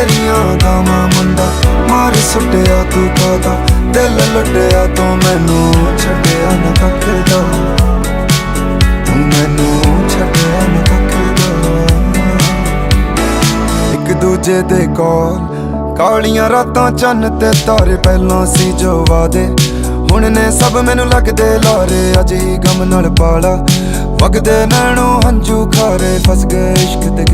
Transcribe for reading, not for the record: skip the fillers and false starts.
तेरियां दावां मुंडा मार सुटिया तू कादा दिल लुटिया तू मैनू छड्डिया ना कख दा तू मैनू छड्डिया ना कख दा एक दूजे दे कोल कालियां रातां चन्न ते तारे पहलों सी जो वादे हुण ने सब मैनू लगदे लारे अज ही गम नाल पाला वगदे नैणों हंझू खारे फस गए इश्क दे